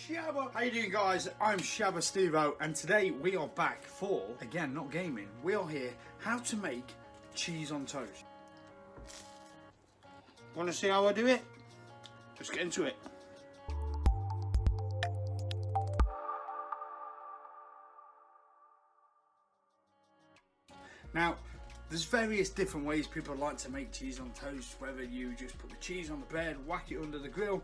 Shabba. How you doing, guys? I'm Shabba Stevo, and today we are back for, again, not gaming. We are here, how to make cheese on toast. Want to see how I do it? Let's get into it. Now, there's various different ways people like to make cheese on toast, whether you just put the cheese on the bread, whack it under the grill,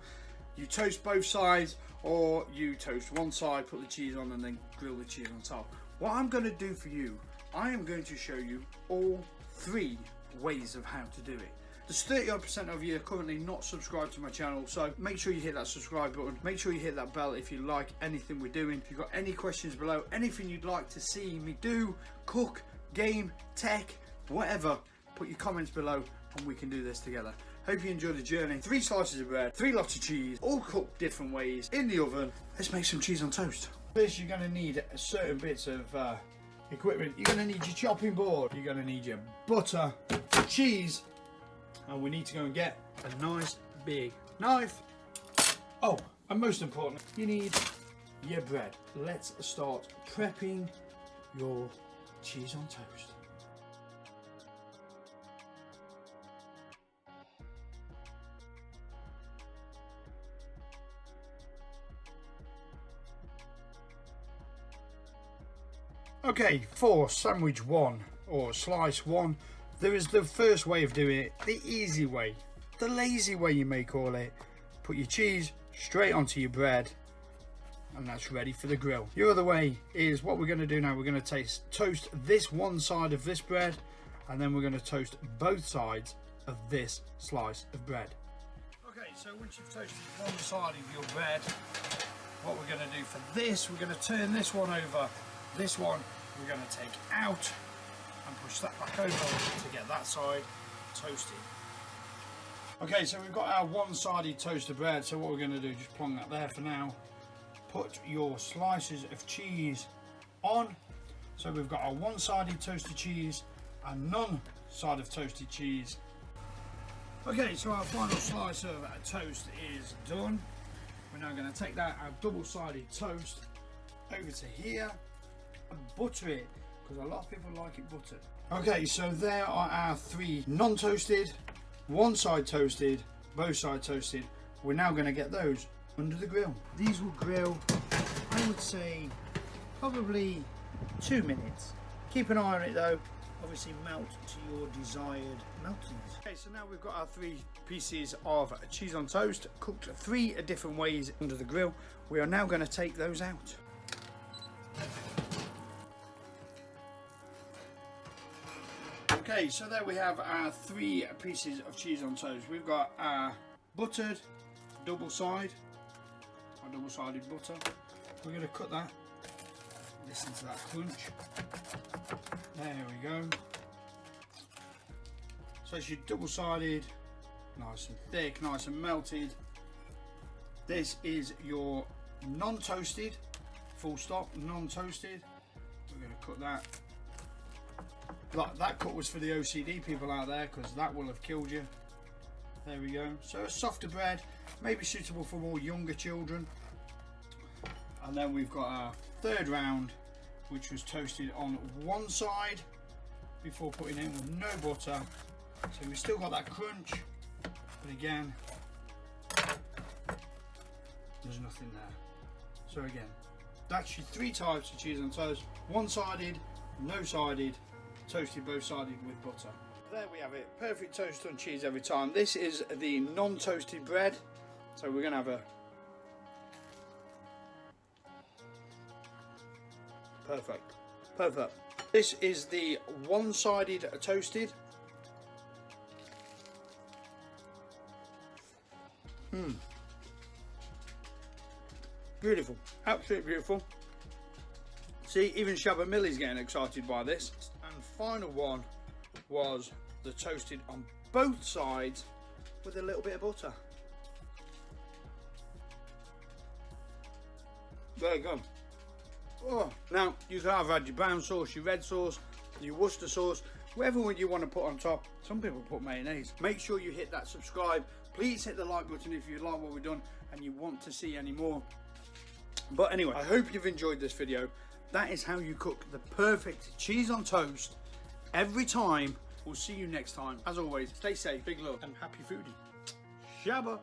you toast both sides, or you toast one side, put the cheese on and then grill the cheese on top. What I'm going to do for you, I am going to show you all three ways of how to do it. There's 30% of you are currently not subscribed to my channel, so make sure you hit that subscribe button, make sure you hit that bell if you like anything we're doing. If you've got any questions below, anything you'd like to see me do, cook, game, tech, whatever, put your comments below and we can do this together. Hope you enjoy the journey. 3 slices of bread, 3 lots of cheese, all cooked different ways in the oven. Let's make some cheese on toast. First, you're going to need certain bits of equipment. You're going to need your chopping board, you're going to need your butter, cheese, and we need to go and get a nice big knife. Oh, and most important, you need your bread. Let's start prepping your cheese on toast. Okay, for sandwich 1 or slice 1, there is the first way of doing it, the easy way, the lazy way you may call it. Put your cheese straight onto your bread and that's ready for the grill. Your other way is what we're going to do now. We're going to toast this one side of this bread, and then we're going to toast both sides of this slice of bread. Okay, so once you've toasted one side of your bread, what we're going to do for this, we're going to turn this one over. This one we're going to take out and push that back over to get that side toasted. Okay, so we've got our one-sided toasted bread, so what we're going to do, just plonk that there for now. Put your slices of cheese on. So we've got our one-sided toasted cheese and none-side of toasted cheese. Okay, so our final slice of toast is done. We're now going to take that, our double-sided toast, over to here and butter it, because a lot of people like it buttered. Okay, so there are our 3 non-toasted, one side toasted, both sides toasted. We're now going to get those under the grill. These will grill, I would say, probably 2 minutes. Keep an eye on it though, obviously melt to your desired meltiness. Okay, so now we've got our 3 pieces of cheese on toast, cooked 3 different ways under the grill. We are now going to take those out. Okay, so there we have our 3 pieces of cheese on toast. We've got our buttered double-sided butter. We're going to cut that. Listen to that crunch. There we go. So it's your double-sided, nice and thick, nice and melted. This is your non-toasted, full stop, non-toasted. We're going to cut that. That cut was for the OCD people out there, because that will have killed you. There we go. So a softer bread, maybe suitable for more younger children. And then we've got our 3rd round, which was toasted on one side before putting in with no butter. So we've still got that crunch, but again, there's nothing there. So again, that's your 3 types of cheese on toast: one-sided, no-sided, toasted both sided with butter. There we have it, perfect toast on cheese every time. This is the non-toasted bread, so we're going to have a perfect. This is the one-sided toasted. Beautiful, absolutely beautiful. See, even Shabba Millie's getting excited by this. And final one was the toasted on both sides with a little bit of butter. There you go. Oh, now you can either add your brown sauce, your red sauce, your Worcester sauce, whatever you want to put on top. Some people put mayonnaise. Make sure you hit that subscribe. Please hit the like button if you like what we've done and you want to see any more. But anyway, I hope you've enjoyed this video. That is how you cook the perfect cheese on toast every time. We'll see you next time. As always, stay safe, big love, and happy foodie. Shabba.